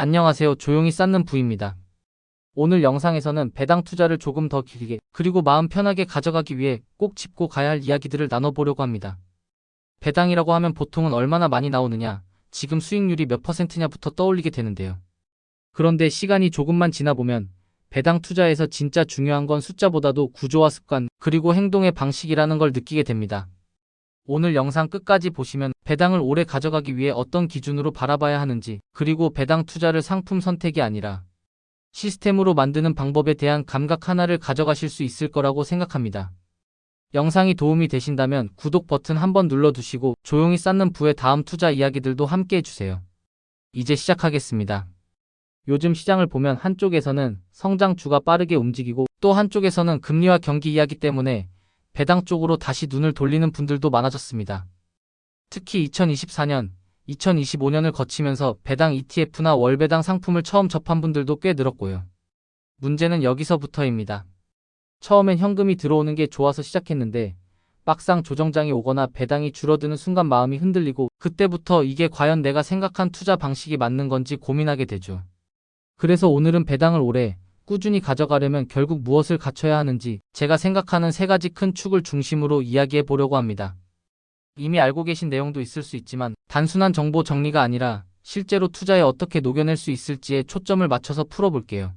안녕하세요. 조용히 쌓는 부입니다. 오늘 영상에서는 배당 투자를 조금 더 길게 그리고 마음 편하게 가져가기 위해 꼭 짚고 가야 할 이야기들을 나눠보려고 합니다. 배당이라고 하면 보통은 얼마나 많이 나오느냐, 지금 수익률이 몇 %냐부터 떠올리게 되는데요. 그런데 시간이 조금만 지나보면 배당 투자에서 진짜 중요한 건 숫자보다도 구조와 습관, 그리고 행동의 방식이라는 걸 느끼게 됩니다. 오늘 영상 끝까지 보시면 배당을 오래 가져가기 위해 어떤 기준으로 바라봐야 하는지, 그리고 배당 투자를 상품 선택이 아니라 시스템으로 만드는 방법에 대한 감각 하나를 가져가실 수 있을 거라고 생각합니다. 영상이 도움이 되신다면 구독 버튼 한번 눌러두시고 조용히 쌓는 부의 다음 투자 이야기들도 함께 해주세요. 이제 시작하겠습니다. 요즘 시장을 보면 한쪽에서는 성장주가 빠르게 움직이고 또 한쪽에서는 금리와 경기 이야기 때문에 배당 쪽으로 다시 눈을 돌리는 분들도 많아졌습니다. 특히 2024년, 2025년을 거치면서 배당 ETF나 월배당 상품을 처음 접한 분들도 꽤 늘었고요. 문제는 여기서부터입니다. 처음엔 현금이 들어오는 게 좋아서 시작했는데 막상 조정장이 오거나 배당이 줄어드는 순간 마음이 흔들리고 그때부터 이게 과연 내가 생각한 투자 방식이 맞는 건지 고민하게 되죠. 그래서 오늘은 배당을 오래 꾸준히 가져가려면 결국 무엇을 갖춰야 하는지 제가 생각하는 세 가지 큰 축을 중심으로 이야기해 보려고 합니다. 이미 알고 계신 내용도 있을 수 있지만 단순한 정보 정리가 아니라 실제로 투자에 어떻게 녹여낼 수 있을지에 초점을 맞춰서 풀어볼게요.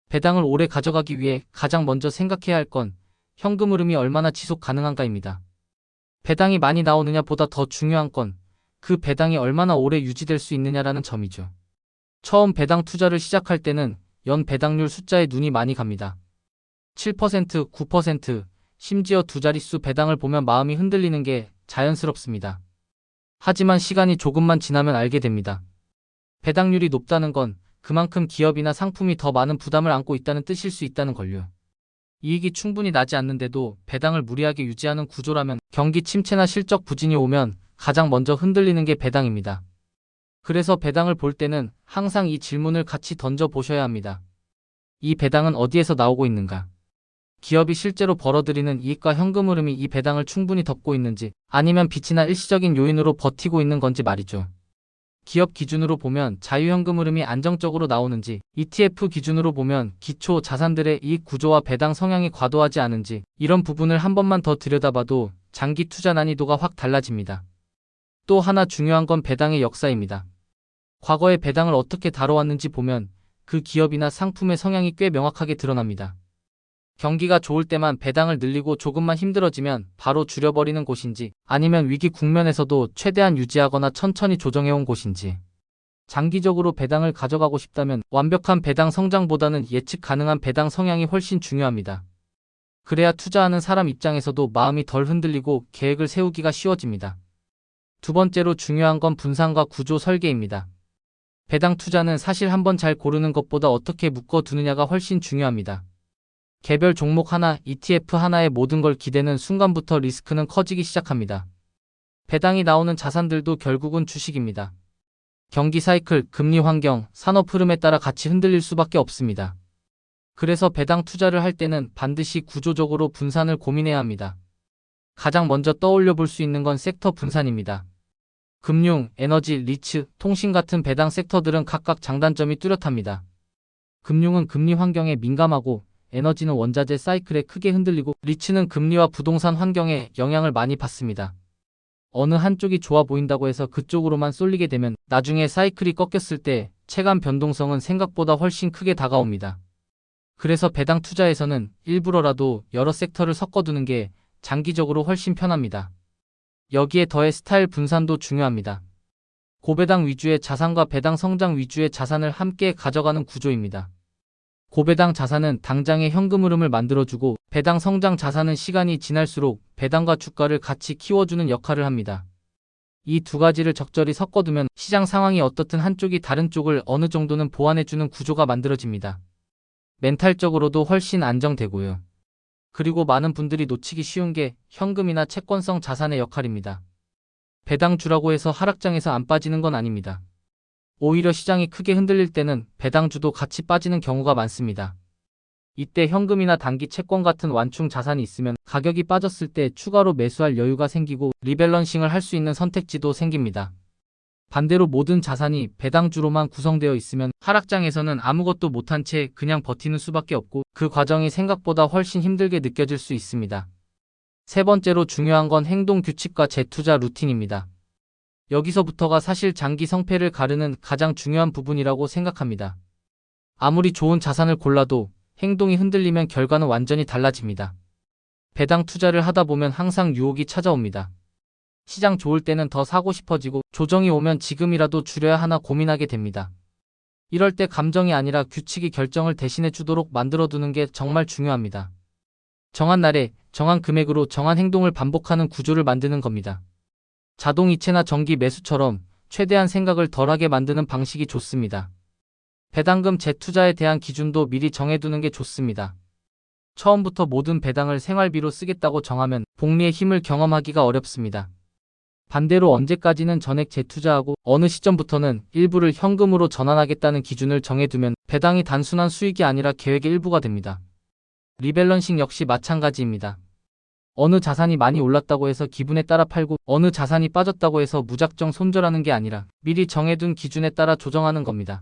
배당을 오래 가져가기 위해 가장 먼저 생각해야 할 건 현금 흐름이 얼마나 지속 가능한가입니다. 배당이 많이 나오느냐 보다 더 중요한 건 그 배당이 얼마나 오래 유지될 수 있느냐라는 점이죠. 처음 배당 투자를 시작할 때는 연 배당률 숫자에 눈이 많이 갑니다. 7%, 9%, 심지어 두 자릿수 배당을 보면 마음이 흔들리는 게 자연스럽습니다. 하지만 시간이 조금만 지나면 알게 됩니다. 배당률이 높다는 건 그만큼 기업이나 상품이 더 많은 부담을 안고 있다는 뜻일 수 있다는 걸요. 이익이 충분히 나지 않는데도 배당을 무리하게 유지하는 구조라면 경기 침체나 실적 부진이 오면 가장 먼저 흔들리는 게 배당입니다. 그래서 배당을 볼 때는 항상 이 질문을 같이 던져 보셔야 합니다. 이 배당은 어디에서 나오고 있는가? 기업이 실제로 벌어들이는 이익과 현금 흐름이 이 배당을 충분히 덮고 있는지, 아니면 빛이나 일시적인 요인으로 버티고 있는 건지 말이죠. 기업 기준으로 보면 자유현금 흐름이 안정적으로 나오는지, ETF 기준으로 보면 기초 자산들의 이익 구조와 배당 성향이 과도하지 않은지, 이런 부분을 한 번만 더 들여다봐도 장기 투자 난이도가 확 달라집니다. 또 하나 중요한 건 배당의 역사입니다. 과거에 배당을 어떻게 다뤄왔는지 보면 그 기업이나 상품의 성향이 꽤 명확하게 드러납니다. 경기가 좋을 때만 배당을 늘리고 조금만 힘들어지면 바로 줄여버리는 곳인지, 아니면 위기 국면에서도 최대한 유지하거나 천천히 조정해온 곳인지. 장기적으로 배당을 가져가고 싶다면 완벽한 배당 성장보다는 예측 가능한 배당 성향이 훨씬 중요합니다. 그래야 투자하는 사람 입장에서도 마음이 덜 흔들리고 계획을 세우기가 쉬워집니다. 두 번째로 중요한 건 분산과 구조 설계입니다. 배당 투자는 사실 한번 잘 고르는 것보다 어떻게 묶어두느냐가 훨씬 중요합니다. 개별 종목 하나, ETF 하나에 모든 걸 기대는 순간부터 리스크는 커지기 시작합니다. 배당이 나오는 자산들도 결국은 주식입니다. 경기 사이클, 금리 환경, 산업 흐름에 따라 같이 흔들릴 수밖에 없습니다. 그래서 배당 투자를 할 때는 반드시 구조적으로 분산을 고민해야 합니다. 가장 먼저 떠올려 볼 수 있는 건 섹터 분산입니다. 금융, 에너지, 리츠, 통신 같은 배당 섹터들은 각각 장단점이 뚜렷합니다. 금융은 금리 환경에 민감하고, 에너지는 원자재 사이클에 크게 흔들리고, 리츠는 금리와 부동산 환경에 영향을 많이 받습니다. 어느 한쪽이 좋아 보인다고 해서 그쪽으로만 쏠리게 되면 나중에 사이클이 꺾였을 때 체감 변동성은 생각보다 훨씬 크게 다가옵니다. 그래서 배당 투자에서는 일부러라도 여러 섹터를 섞어두는 게 장기적으로 훨씬 편합니다. 여기에 더해 스타일 분산도 중요합니다. 고배당 위주의 자산과 배당 성장 위주의 자산을 함께 가져가는 구조입니다. 고배당 자산은 당장의 현금 흐름을 만들어주고, 배당 성장 자산은 시간이 지날수록 배당과 주가를 같이 키워주는 역할을 합니다. 이 두 가지를 적절히 섞어두면 시장 상황이 어떻든 한쪽이 다른 쪽을 어느 정도는 보완해주는 구조가 만들어집니다. 멘탈적으로도 훨씬 안정되고요. 그리고 많은 분들이 놓치기 쉬운 게 현금이나 채권성 자산의 역할입니다. 배당주라고 해서 하락장에서 안 빠지는 건 아닙니다. 오히려 시장이 크게 흔들릴 때는 배당주도 같이 빠지는 경우가 많습니다. 이때 현금이나 단기 채권 같은 완충 자산이 있으면 가격이 빠졌을 때 추가로 매수할 여유가 생기고 리밸런싱을 할 수 있는 선택지도 생깁니다. 반대로 모든 자산이 배당주로만 구성되어 있으면 하락장에서는 아무것도 못한 채 그냥 버티는 수밖에 없고 그 과정이 생각보다 훨씬 힘들게 느껴질 수 있습니다. 세 번째로 중요한 건 행동 규칙과 재투자 루틴입니다. 여기서부터가 사실 장기 성패를 가르는 가장 중요한 부분이라고 생각합니다. 아무리 좋은 자산을 골라도 행동이 흔들리면 결과는 완전히 달라집니다. 배당 투자를 하다 보면 항상 유혹이 찾아옵니다. 시장 좋을 때는 더 사고 싶어지고 조정이 오면 지금이라도 줄여야 하나 고민하게 됩니다. 이럴 때 감정이 아니라 규칙이 결정을 대신해 주도록 만들어두는 게 정말 중요합니다. 정한 날에 정한 금액으로 정한 행동을 반복하는 구조를 만드는 겁니다. 자동이체나 정기 매수처럼 최대한 생각을 덜하게 만드는 방식이 좋습니다. 배당금 재투자에 대한 기준도 미리 정해두는 게 좋습니다. 처음부터 모든 배당을 생활비로 쓰겠다고 정하면 복리의 힘을 경험하기가 어렵습니다. 반대로 언제까지는 전액 재투자하고 어느 시점부터는 일부를 현금으로 전환하겠다는 기준을 정해두면 배당이 단순한 수익이 아니라 계획의 일부가 됩니다. 리밸런싱 역시 마찬가지입니다. 어느 자산이 많이 올랐다고 해서 기분에 따라 팔고 어느 자산이 빠졌다고 해서 무작정 손절하는 게 아니라 미리 정해둔 기준에 따라 조정하는 겁니다.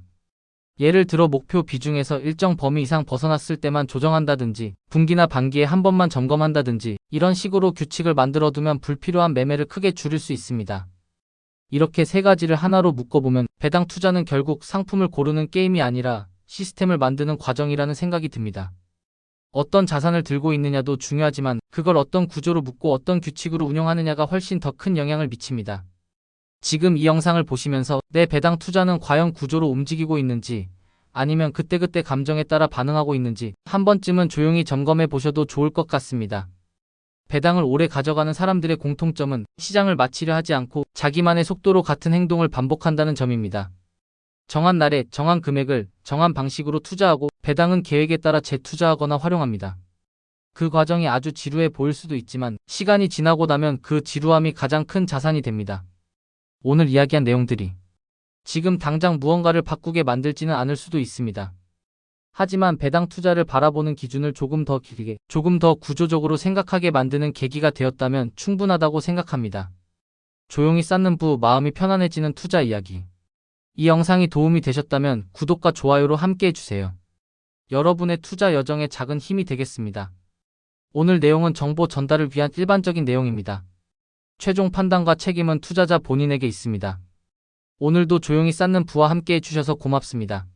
예를 들어 목표 비중에서 일정 범위 이상 벗어났을 때만 조정한다든지 분기나 반기에 한 번만 점검한다든지 이런 식으로 규칙을 만들어두면 불필요한 매매를 크게 줄일 수 있습니다. 이렇게 세 가지를 하나로 묶어보면 배당 투자는 결국 상품을 고르는 게임이 아니라 시스템을 만드는 과정이라는 생각이 듭니다. 어떤 자산을 들고 있느냐도 중요하지만 그걸 어떤 구조로 묶고 어떤 규칙으로 운영하느냐가 훨씬 더 큰 영향을 미칩니다. 지금 이 영상을 보시면서 내 배당 투자는 과연 구조로 움직이고 있는지 아니면 그때그때 감정에 따라 반응하고 있는지 한 번쯤은 조용히 점검해 보셔도 좋을 것 같습니다. 배당을 오래 가져가는 사람들의 공통점은 시장을 마치려 하지 않고 자기만의 속도로 같은 행동을 반복한다는 점입니다. 정한 날에 정한 금액을 정한 방식으로 투자하고 배당은 계획에 따라 재투자하거나 활용합니다. 그 과정이 아주 지루해 보일 수도 있지만 시간이 지나고 나면 그 지루함이 가장 큰 자산이 됩니다. 오늘 이야기한 내용들이 지금 당장 무언가를 바꾸게 만들지는 않을 수도 있습니다. 하지만 배당 투자를 바라보는 기준을 조금 더 길게, 조금 더 구조적으로 생각하게 만드는 계기가 되었다면 충분하다고 생각합니다. 조용히 쌓는 부 마음이 편안해지는 투자 이야기. 이 영상이 도움이 되셨다면 구독과 좋아요로 함께 해주세요. 여러분의 투자 여정에 작은 힘이 되겠습니다. 오늘 내용은 정보 전달을 위한 일반적인 내용입니다. 최종 판단과 책임은 투자자 본인에게 있습니다. 오늘도 조용히 쌓는 부와 함께 해주셔서 고맙습니다.